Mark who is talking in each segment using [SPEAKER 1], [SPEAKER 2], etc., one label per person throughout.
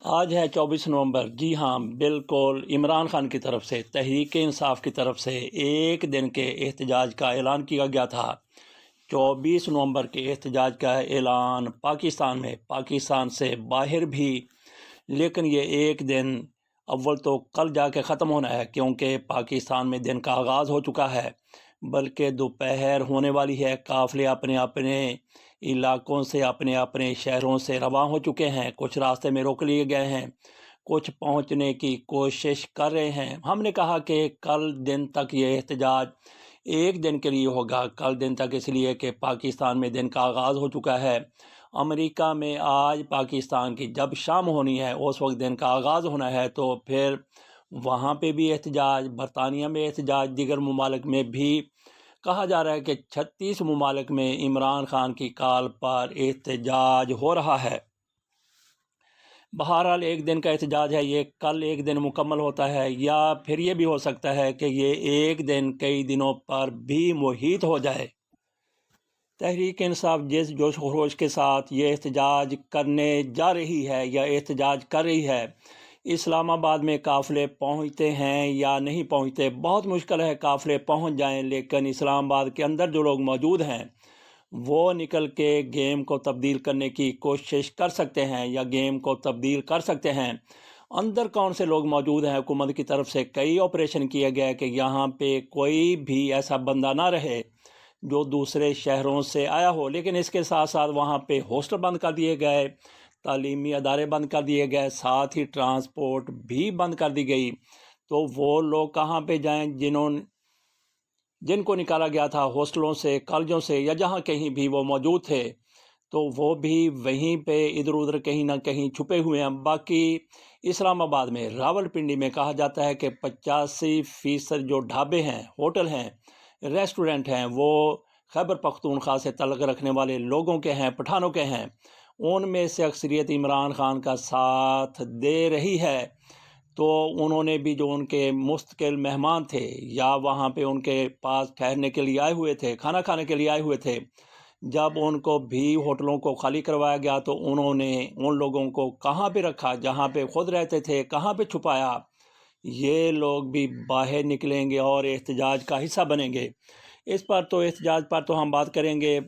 [SPEAKER 1] آج ہے 24 نومبر۔ جی ہاں، بالکل عمران خان کی طرف سے تحریک انصاف کی طرف سے ایک دن کے احتجاج کا اعلان کیا گیا تھا۔ 24 نومبر کے احتجاج کا اعلان پاکستان سے باہر بھی، لیکن یہ ایک دن اول تو کل جا کے ختم ہونا ہے، کیونکہ پاکستان میں دن کا آغاز ہو چکا ہے، بلکہ دوپہر ہونے والی ہے۔ قافلے اپنے اپنے علاقوں سے، اپنے اپنے شہروں سے رواں ہو چکے ہیں۔ کچھ راستے میں روک لیے گئے ہیں، کچھ پہنچنے کی کوشش کر رہے ہیں۔ ہم نے کہا کہ کل دن تک یہ احتجاج ایک دن کے لیے ہوگا، کل دن تک، اس لیے کہ پاکستان میں دن کا آغاز ہو چکا ہے۔ امریکہ میں آج پاکستان کی جب شام ہونی ہے اس وقت دن کا آغاز ہونا ہے، تو پھر وہاں پہ بھی احتجاج، برطانیہ میں احتجاج، دیگر ممالک میں بھی کہا جا رہا ہے کہ 36 ممالک میں عمران خان کی کال پر احتجاج ہو رہا ہے۔ بہرحال ایک دن کا احتجاج ہے، یہ کل ایک دن مکمل ہوتا ہے، یا پھر یہ بھی ہو سکتا ہے کہ یہ ایک دن کئی دنوں پر بھی محیط ہو جائے۔ تحریک انصاف جس جوش و خروش کے ساتھ یہ احتجاج کرنے جا رہی ہے یا احتجاج کر رہی ہے، اسلام آباد میں قافلے پہنچتے ہیں یا نہیں پہنچتے، بہت مشکل ہے قافلے پہنچ جائیں، لیکن اسلام آباد کے اندر جو لوگ موجود ہیں وہ نکل کے گیم کو تبدیل کرنے کی کوشش کر سکتے ہیں یا گیم کو تبدیل کر سکتے ہیں۔ اندر کون سے لوگ موجود ہیں؟ حکومت کی طرف سے کئی آپریشن کیے گئے کہ یہاں پہ کوئی بھی ایسا بندہ نہ رہے جو دوسرے شہروں سے آیا ہو، لیکن اس کے ساتھ ساتھ وہاں پہ ہاسٹل بند کر دیے گئے، تعلیمی ادارے بند کر دیے گئے، ساتھ ہی ٹرانسپورٹ بھی بند کر دی گئی۔ تو وہ لوگ کہاں پہ جائیں جن کو نکالا گیا تھا ہاسٹلوں سے، کالجوں سے، یا جہاں کہیں بھی وہ موجود تھے، تو وہ بھی وہیں پہ ادھر ادھر کہیں نہ کہیں چھپے ہوئے ہیں۔ باقی اسلام آباد میں، راولپنڈی میں کہا جاتا ہے کہ 85% جو ڈھابے ہیں، ہوٹل ہیں، ریسٹورنٹ ہیں، وہ خیبر پختونخوا سے تعلق رکھنے والے لوگوں کے ہیں، پٹھانوں کے ہیں۔ ان میں سے اکثریت عمران خان کا ساتھ دے رہی ہے، تو انہوں نے بھی، جو ان کے مستقل مہمان تھے یا وہاں پہ ان کے پاس ٹھہرنے کے لیے آئے ہوئے تھے، کھانا کھانے کے لیے آئے ہوئے تھے، جب ان کو بھی ہوٹلوں کو خالی کروایا گیا تو انہوں نے ان لوگوں کو کہاں پہ رکھا؟ جہاں پہ خود رہتے تھے، کہاں پہ چھپایا؟ یہ لوگ بھی باہر نکلیں گے اور احتجاج کا حصہ بنیں گے۔ اس پر تو، احتجاج پر تو ہم بات کریں گے،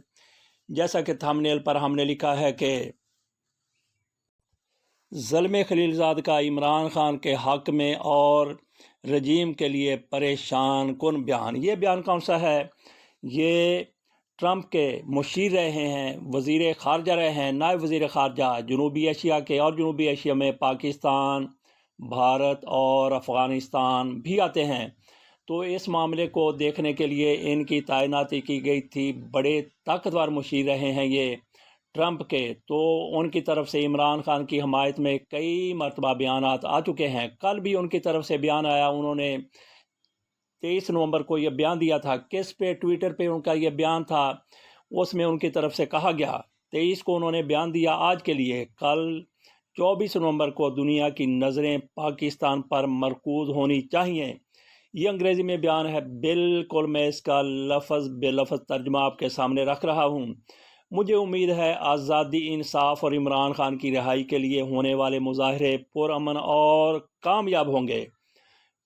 [SPEAKER 1] جیسا کہ تھمبنیل پر ہم نے لکھا ہے کہ زلمے خلیلزاد کا عمران خان کے حق میں اور رجیم کے لیے پریشان کن بیان۔ یہ بیان کون سا ہے؟ یہ ٹرمپ کے مشیر رہے ہیں، وزیر خارجہ رہے ہیں، نائب وزیر خارجہ جنوبی ایشیا کے، اور جنوبی ایشیا میں پاکستان، بھارت اور افغانستان بھی آتے ہیں۔ تو اس معاملے کو دیکھنے کے لیے ان کی تعیناتی کی گئی تھی۔ بڑے طاقتور مشیر رہے ہیں یہ ٹرمپ کے، تو ان کی طرف سے عمران خان کی حمایت میں کئی مرتبہ بیانات آ چکے ہیں۔ کل بھی ان کی طرف سے بیان آیا، انہوں نے 23 نومبر کو یہ بیان دیا تھا۔ کس پہ؟ ٹویٹر پہ ان کا یہ بیان تھا، اس میں ان کی طرف سے کہا گیا، 23 کو انہوں نے بیان دیا آج کے لیے، کل 24 نومبر کو دنیا کی نظریں پاکستان پر مرکوز ہونی چاہیے۔ یہ انگریزی میں بیان ہے، بالکل میں اس کا لفظ بے لفظ ترجمہ آپ کے سامنے رکھ رہا ہوں۔ مجھے امید ہے آزادی، انصاف اور عمران خان کی رہائی کے لیے ہونے والے مظاہرے پرامن اور کامیاب ہوں گے،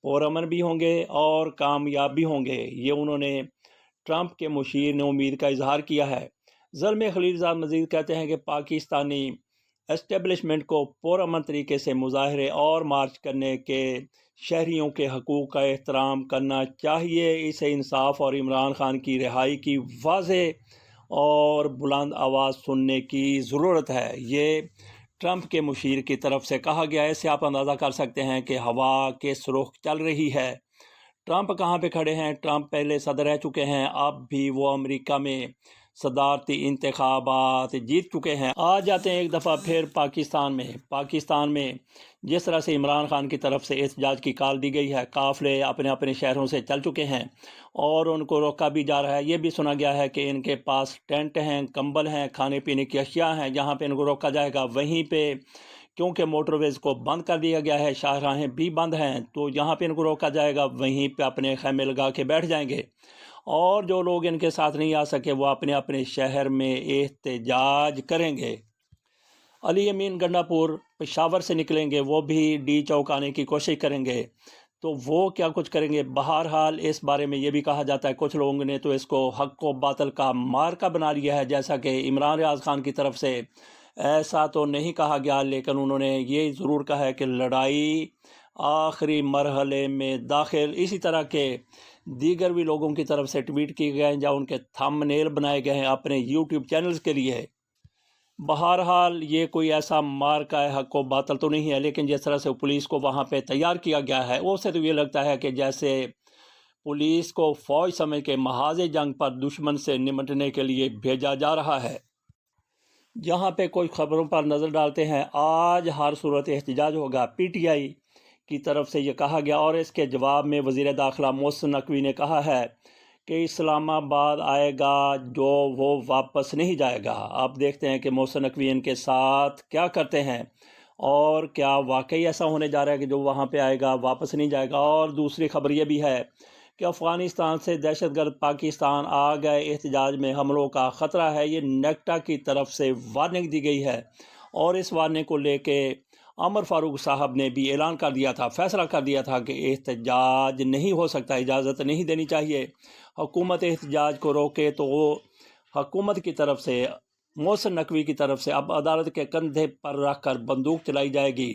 [SPEAKER 1] پرامن بھی ہوں گے اور کامیاب بھی ہوں گے۔ یہ انہوں نے، ٹرمپ کے مشیر نے، امید کا اظہار کیا ہے۔ زلمے خلیلزاد مزید کہتے ہیں کہ پاکستانی اسٹیبلشمنٹ کو پرامن طریقے سے مظاہرے اور مارچ کرنے کے شہریوں کے حقوق کا احترام کرنا چاہیے۔ اسے انصاف اور عمران خان کی رہائی کی واضح اور بلند آواز سننے کی ضرورت ہے۔ یہ ٹرمپ کے مشیر کی طرف سے کہا گیا ہے۔ اس سے آپ اندازہ کر سکتے ہیں کہ ہوا کس رخ چل رہی ہے۔ ٹرمپ کہاں پہ کھڑے ہیں؟ ٹرمپ پہلے صدر رہ چکے ہیں، اب بھی وہ امریکہ میں صدارتی انتخابات جیت چکے ہیں۔ آ جاتے ہیں ایک دفعہ پھر پاکستان میں جس طرح سے عمران خان کی طرف سے احتجاج کی کال دی گئی ہے، قافلے اپنے اپنے شہروں سے چل چکے ہیں اور ان کو روکا بھی جا رہا ہے۔ یہ بھی سنا گیا ہے کہ ان کے پاس ٹینٹ ہیں، کمبل ہیں، کھانے پینے کی اشیاء ہیں، جہاں پہ ان کو روکا جائے گا وہیں پہ، کیونکہ موٹر ویز کو بند کر دیا گیا ہے، شاہراہیں بھی بند ہیں، تو جہاں پہ ان کو روکا جائے گا وہیں پہ اپنے خیمے لگا کے بیٹھ جائیں گے، اور جو لوگ ان کے ساتھ نہیں آ سکے وہ اپنے اپنے شہر میں احتجاج کریں گے۔ علی امین گنڈا پور، پشاور سے نکلیں گے وہ بھی ڈی چوک آنے کی کوشش کریں گے، تو وہ کیا کچھ کریں گے۔ بہرحال اس بارے میں یہ بھی کہا جاتا ہے کچھ لوگوں نے تو اس کو حق و باطل کا مارکا بنا لیا ہے، جیسا کہ عمران ریاض خان کی طرف سے ایسا تو نہیں کہا گیا، لیکن انہوں نے یہ ضرور کہا ہے کہ لڑائی آخری مرحلے میں داخل۔ اسی طرح کے دیگر بھی لوگوں کی طرف سے ٹویٹ کیے گئے ہیں یا ان کے تھم نیل بنائے گئے ہیں اپنے یوٹیوب چینلز کے لیے۔ بہرحال یہ کوئی ایسا مارکا ہے حق و باطل تو نہیں ہے، لیکن جس طرح سے پولیس کو وہاں پہ تیار کیا گیا ہے اس سے تو یہ لگتا ہے کہ جیسے پولیس کو فوج سمجھ کے محاذ جنگ پر دشمن سے نمٹنے کے لیے بھیجا جا رہا ہے۔ جہاں پہ کوئی خبروں پر نظر ڈالتے ہیں، آج ہر صورت احتجاج ہوگا، پی ٹی آئی کی طرف سے یہ کہا گیا، اور اس کے جواب میں وزیر داخلہ محسن نقوی نے کہا ہے کہ اسلام آباد آئے گا جو وہ واپس نہیں جائے گا۔ آپ دیکھتے ہیں کہ محسن نقوی ان کے ساتھ کیا کرتے ہیں، اور کیا واقعی ایسا ہونے جا رہا ہے کہ جو وہاں پہ آئے گا واپس نہیں جائے گا۔ اور دوسری خبر یہ بھی ہے کہ افغانستان سے دہشت گرد پاکستان آ گئے، احتجاج میں حملوں کا خطرہ ہے۔ یہ نیکٹا کی طرف سے وارننگ دی گئی ہے، اور اس وارننگ کو لے کے عمر فاروق صاحب نے بھی اعلان کر دیا تھا، فیصلہ کر دیا تھا کہ احتجاج نہیں ہو سکتا، اجازت نہیں دینی چاہیے۔ حکومت احتجاج کو روکے تو حکومت کی طرف سے، محسن نقوی کی طرف سے اب عدالت کے کندھے پر رکھ کر بندوق چلائی جائے گی۔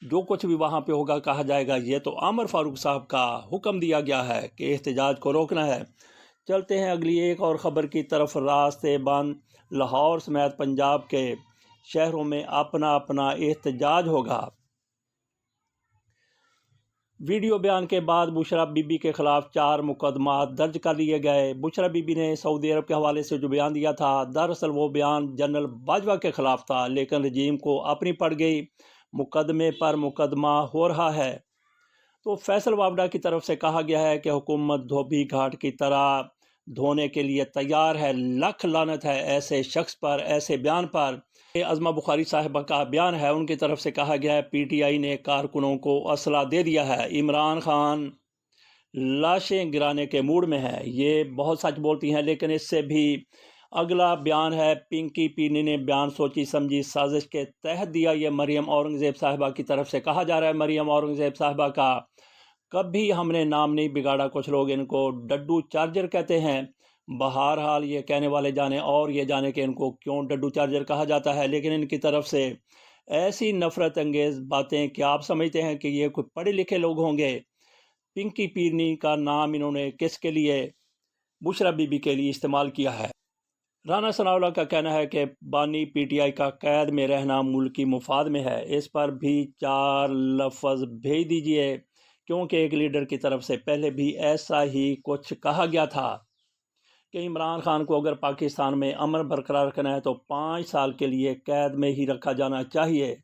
[SPEAKER 1] جو کچھ بھی وہاں پہ ہوگا کہا جائے گا یہ تو عمر فاروق صاحب کا حکم دیا گیا ہے کہ احتجاج کو روکنا ہے۔ چلتے ہیں اگلی ایک اور خبر کی طرف۔ راستے بند، لاہور سمیت پنجاب کے شہروں میں اپنا اپنا احتجاج ہوگا۔ ویڈیو بیان کے بعد بشرا بی بی کے خلاف 4 مقدمات درج کر لیے گئے۔ بشرا بی بی نے سعودی عرب کے حوالے سے جو بیان دیا تھا، دراصل وہ بیان جنرل باجوہ کے خلاف تھا، لیکن رجیم کو اپنی پڑ گئی، مقدمے پر مقدمہ ہو رہا ہے۔ تو فیصل وابڈا کی طرف سے کہا گیا ہے کہ حکومت دھوبی گھاٹ کی طرح دھونے کے لیے تیار ہے، لکھ لعنت ہے ایسے شخص پر، ایسے بیان پر۔ عظمہ بخاری صاحبہ کا بیان ہے، ان کی طرف سے کہا گیا ہے پی ٹی آئی نے کارکنوں کو اسلحہ دے دیا ہے، عمران خان لاشیں گرانے کے موڈ میں ہے۔ یہ بہت سچ بولتی ہیں، لیکن اس سے بھی اگلا بیان ہے پنکی پینی نے بیان سوچی سمجھی سازش کے تحت دیا۔ یہ مریم اورنگزیب صاحبہ کی طرف سے کہا جا رہا ہے۔ مریم اورنگزیب صاحبہ کا کبھی ہم نے نام نہیں بگاڑا، کچھ لوگ ان کو ڈڈو چارجر کہتے ہیں۔ بہرحال یہ کہنے والے جانے اور یہ جانے کہ ان کو کیوں ڈڈو چارجر کہا جاتا ہے، لیکن ان کی طرف سے ایسی نفرت انگیز باتیں کہ آپ سمجھتے ہیں کہ یہ کوئی پڑھے لکھے لوگ ہوں گے۔ پنکی پیرنی کا نام انہوں نے کس کے لیے؟ بشرا بی بی کے لیے استعمال کیا ہے۔ رانا ثناءاللہ کا کہنا ہے کہ بانی پی ٹی آئی کا قید میں رہنا ملکی مفاد میں ہے، اس پر بھی 4 لفظ بھیج دیجئے، کیونکہ ایک لیڈر کی طرف سے پہلے بھی ایسا ہی کچھ کہا گیا تھا کہ عمران خان کو اگر پاکستان میں امن برقرار رکھنا ہے تو 5 سال کے لیے قید میں ہی رکھا جانا چاہیے۔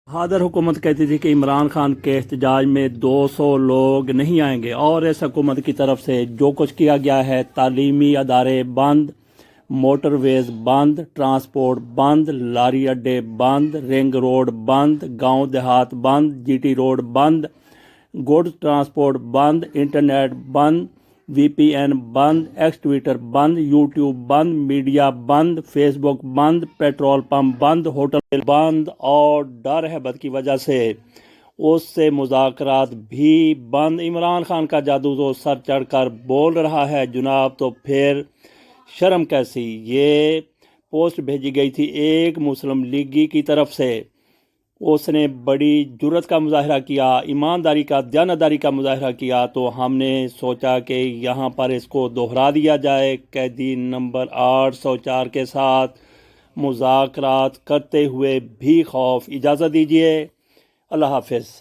[SPEAKER 1] حاضر حکومت کہتی تھی کہ عمران خان کے احتجاج میں 200 لوگ نہیں آئیں گے، اور اس حکومت کی طرف سے جو کچھ کیا گیا ہے، تعلیمی ادارے بند، موٹر ویز بند، ٹرانسپورٹ بند، لاری اڈے بند، رنگ روڈ بند، گاؤں دیہات بند، جی ٹی روڈ بند، گوڈز ٹرانسپورٹ بند، انٹرنیٹ بند، وی پی این بند، ایکس ٹویٹر بند، یوٹیوب بند، میڈیا بند، فیس بک بند، پیٹرول پمپ بند، ہوٹل بند، اور ڈر ہیبت کی وجہ سے اس سے مذاکرات بھی بند۔ عمران خان کا جادو تو سر چڑھ کر بول رہا ہے جناب، تو پھر شرم کیسی؟ یہ پوسٹ بھیجی گئی تھی ایک مسلم لیگی کی طرف سے، اس نے بڑی جرت کا مظاہرہ کیا، ایمانداری کا، دیانتداری کا مظاہرہ کیا، تو ہم نے سوچا کہ یہاں پر اس کو دہرا دیا جائے۔ قیدی نمبر 804 کے ساتھ مذاکرات کرتے ہوئے بھی خوف۔ اجازت دیجیے، اللہ حافظ۔